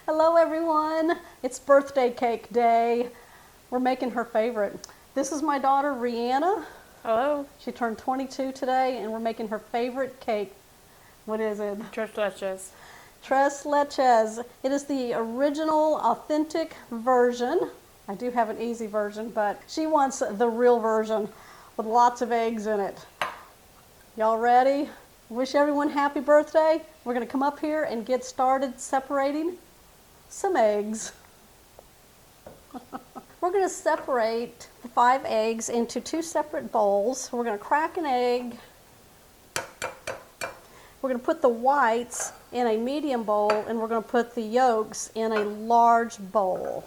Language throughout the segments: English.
Hello everyone, it's birthday cake day. We're making her favorite. This is my daughter Rianna. Hello. She turned 22 today and we're making her favorite cake. What is it? TRES LECHES. TRES LECHES. It is the original, authentic version. I do have an easy version, but she wants the real version with lots of eggs in it. Y'all ready? Wish everyone happy birthday. We're gonna come up here and get started separating some eggs. We're gonna separate the 5 eggs into 2 separate bowls. We're gonna crack an egg. We're gonna put the whites in a medium bowl and we're gonna put the yolks in a large bowl.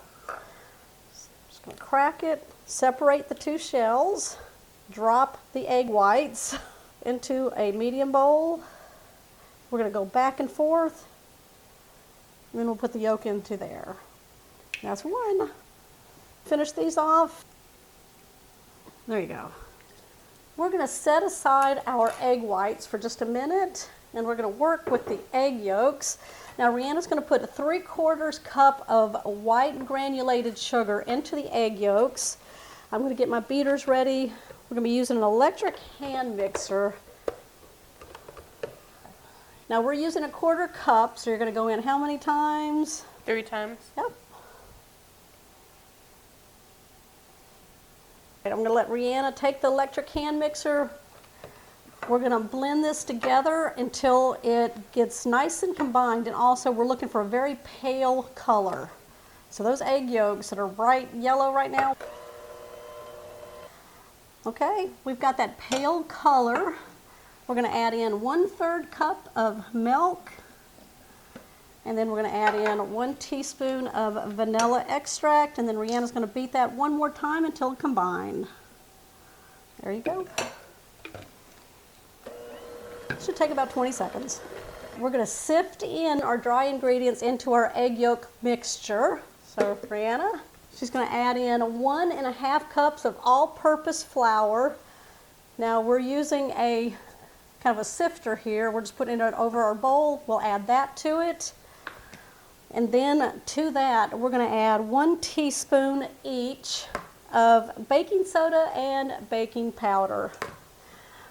Just gonna crack it, separate the 2 shells, drop the egg whites into a medium bowl. We're going to go back and forth, and then we'll put the yolk into there. That's one. Finish these off. There you go. We're going to set aside our egg whites for just a minute, and we're going to work with the egg yolks. Now Rianna's going to put a 3/4 cup of white granulated sugar into the egg yolks. I'm going to get my beaters ready. We're going to be using an electric hand mixer. Now we're using a 1/4 cup, so you're going to go in how many times? 3 times. Yep. I'm going to let Rianna take the electric hand mixer. We're going to blend this together until it gets nice and combined, and also we're looking for a very pale color. So those egg yolks that are bright yellow right now. Okay, we've got that pale color. We're going to add in 1/3 cup of milk, and then we're going to add in 1 teaspoon of vanilla extract, and then Rianna's going to beat that one more time until combined. There you go. Should take about 20 seconds. We're going to sift in our dry ingredients into our egg yolk mixture. So Rianna, she's going to add in 1½ cups of all-purpose flour. Now we're using a kind of a sifter here. We're just putting it over our bowl. We'll add that to it. And then to that, we're going to add 1 teaspoon each of baking soda and baking powder.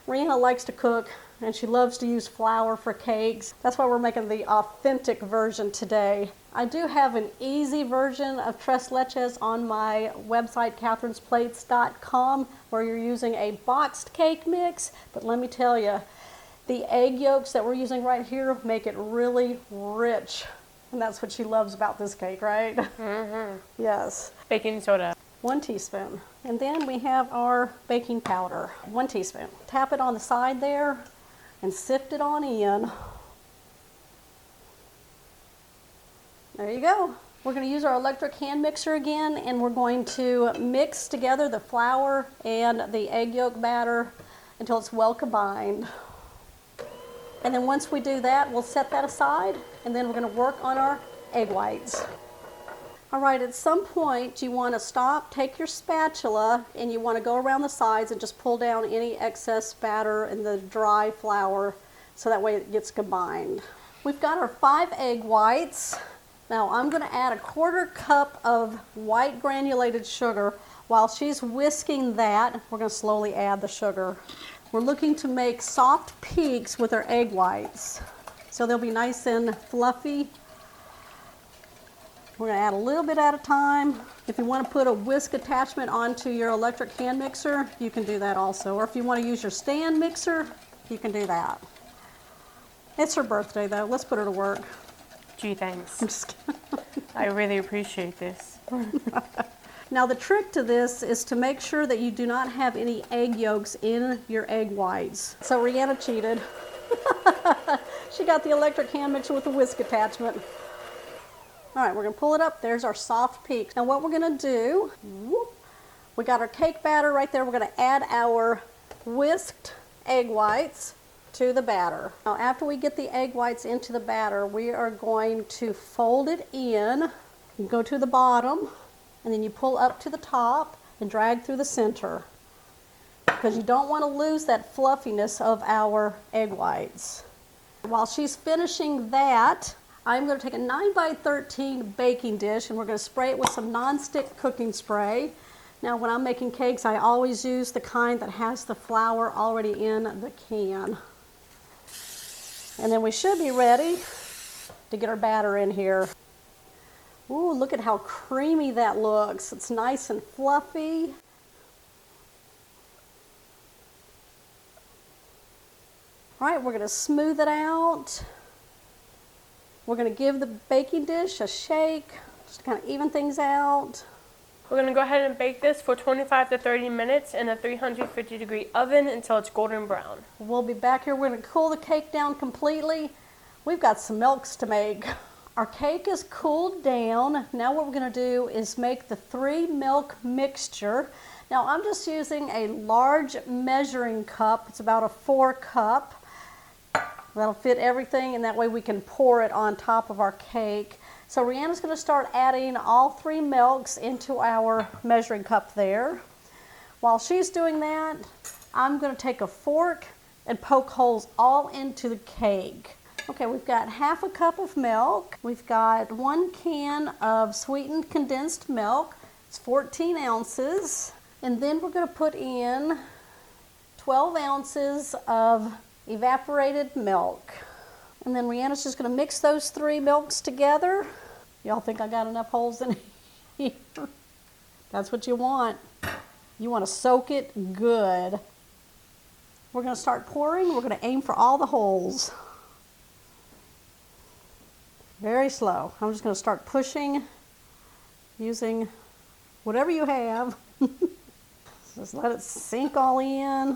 Rianna likes to cook and she loves to use flour for cakes. That's why we're making the authentic version today. I do have an easy version of TRES LECHES on my website, catherinesplates.com, where you're using a boxed cake mix. But let me tell you, the egg yolks that we're using right here make it really rich. And that's what she loves about this cake, right? Mm-hmm. Yes. Baking soda. 1 teaspoon. And then we have our baking powder, 1 teaspoon. Tap it on the side there and sift it on in. There you go. We're going to use our electric hand mixer again, and we're going to mix together the flour and the egg yolk batter until it's well combined. And then once we do that, we'll set that aside, and then we're going to work on our egg whites. All right, at some point you want to stop, take your spatula, and you want to go around the sides and just pull down any excess batter and the dry flour so that way it gets combined. We've got our 5 egg whites. Now I'm going to add a 1/4 cup of white granulated sugar. While she's whisking that, we're going to slowly add the sugar. We're looking to make soft peaks with our egg whites, so they'll be nice and fluffy. We're going to add a little bit at a time. If you want to put a whisk attachment onto your electric hand mixer, you can do that also. Or if you want to use your stand mixer, you can do that. It's her birthday though. Let's put her to work. Gee, thanks. I'm just kidding. I really appreciate this. Now the trick to this is to make sure that you do not have any egg yolks in your egg whites. So Rianna cheated. She got the electric hand mixer with the whisk attachment. All right, we're going to pull it up. There's our soft peaks. Now what we're going to do, we got our cake batter right there. We're going to add our whisked egg whites to the batter. Now after we get the egg whites into the batter, we are going to fold it in. You go to the bottom, and then you pull up to the top and drag through the center, because you don't want to lose that fluffiness of our egg whites. While she's finishing that, I'm going to take a 9x13 baking dish and we're going to spray it with some non-stick cooking spray. Now when I'm making cakes, I always use the kind that has the flour already in the can. And then we should be ready to get our batter in here. Ooh, look at how creamy that looks. It's nice and fluffy. All right, we're going to smooth it out. We're going to give the baking dish a shake, just to kind of even things out. We're going to go ahead and bake this for 25 to 30 minutes in a 350-degree oven until it's golden brown. We'll be back here. We're going to cool the cake down completely. We've got some milks to make. Our cake is cooled down. Now what we're going to do is make the 3 milk mixture. Now I'm just using a large measuring cup. It's about a 4 cup. That'll fit everything, and that way we can pour it on top of our cake. So Rianna's going to start adding all 3 milks into our measuring cup there. While she's doing that, I'm going to take a fork and poke holes all into the cake. Okay, we've got half a cup of milk. We've got 1 can of sweetened condensed milk. It's 14 ounces. And then we're going to put in 12 ounces of evaporated milk. And then Rianna's just going to mix those 3 milks together. Y'all think I got enough holes in here? That's what you want. You want to soak it good. We're going to start pouring. We're going to aim for all the holes. Very slow. I'm just going to start pushing using whatever you have. Just let it sink all in.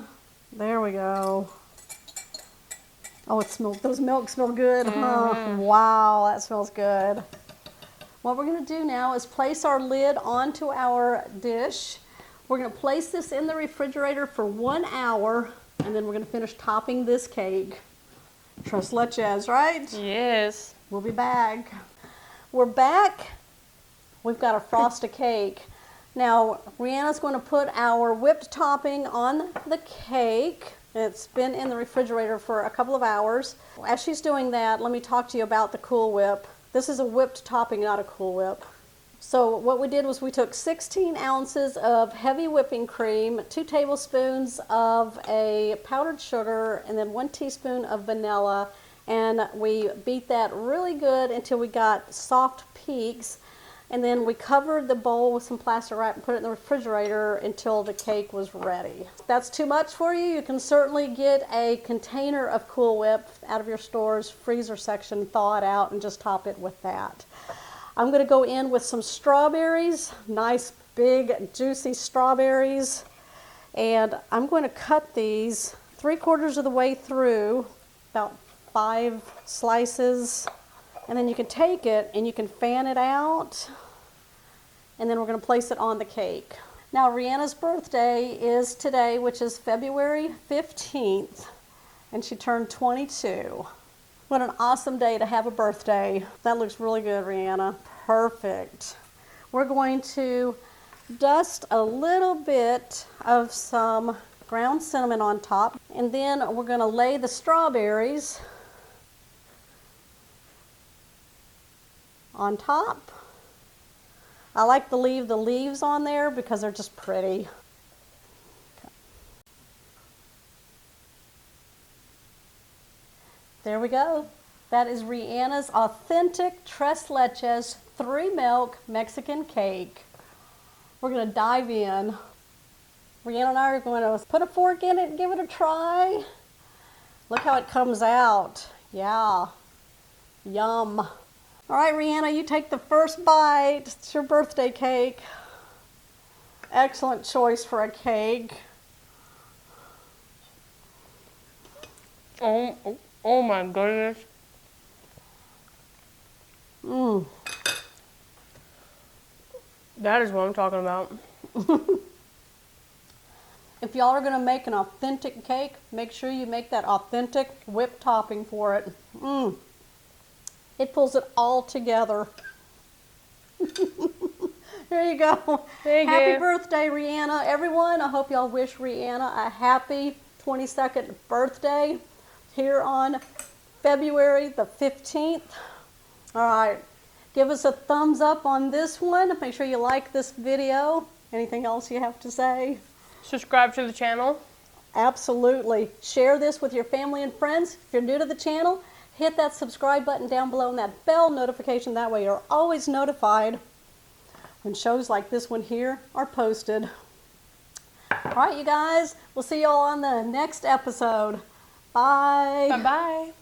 There we go. Oh, it smells, those milks smell good. Oh, wow, that smells good. What we're going to do now is place our lid onto our dish. We're going to place this in the refrigerator for 1 hour, and then we're going to finish topping this cake. TRES LECHES, right? Yes. We'll be back. We're back. We've got a frosted cake. Now, Rianna's going to put our whipped topping on the cake. It's been in the refrigerator for a couple of hours. As she's doing that, let me talk to you about the Cool Whip. This is a whipped topping, not a Cool Whip. So what we did was we took 16 ounces of heavy whipping cream, 2 tablespoons of a powdered sugar, and then 1 teaspoon of vanilla. And we beat that really good until we got soft peaks. And then we covered the bowl with some plastic wrap and put it in the refrigerator until the cake was ready. If that's too much for you, you can certainly get a container of Cool Whip out of your store's freezer section, thaw it out, and just top it with that. I'm going to go in with some strawberries, nice big juicy strawberries. And I'm going to cut these 3/4 of the way through, about 5 slices. And then you can take it and you can fan it out, and then we're going to place it on the cake. Now Rianna's birthday is today, which is February 15th, and she turned 22. What an awesome day to have a birthday. That looks really good, Rianna. Perfect. We're going to dust a little bit of some ground cinnamon on top, and then we're going to lay the strawberries on top. I like to leave the leaves on there because they're just pretty. Okay. There we go. That is Rianna's authentic TRES LECHES 3 milk Mexican cake. We're going to dive in. Rianna and I are going to put a fork in it and give it a try. Look how it comes out. Yeah. Yum. All right, Rianna, you take the first bite. It's your birthday cake. Excellent choice for a cake. Oh my goodness. Mmm. That is what I'm talking about. If y'all are going to make an authentic cake, make sure you make that authentic whipped topping for it. Mmm. It pulls it all together. There you go. Thank you. Happy birthday, Rianna. Everyone, I hope y'all wish Rianna a happy 22nd birthday here on February the 15th. All right, give us a thumbs up on this one. Make sure you like this video. Anything else you have to say? Subscribe to the channel. Absolutely. Share this with your family and friends. If you're new to the channel, hit that subscribe button down below and that bell notification. That way you're always notified when shows like this one here are posted. All right, you guys, we'll see you all on the next episode. Bye. Bye-bye.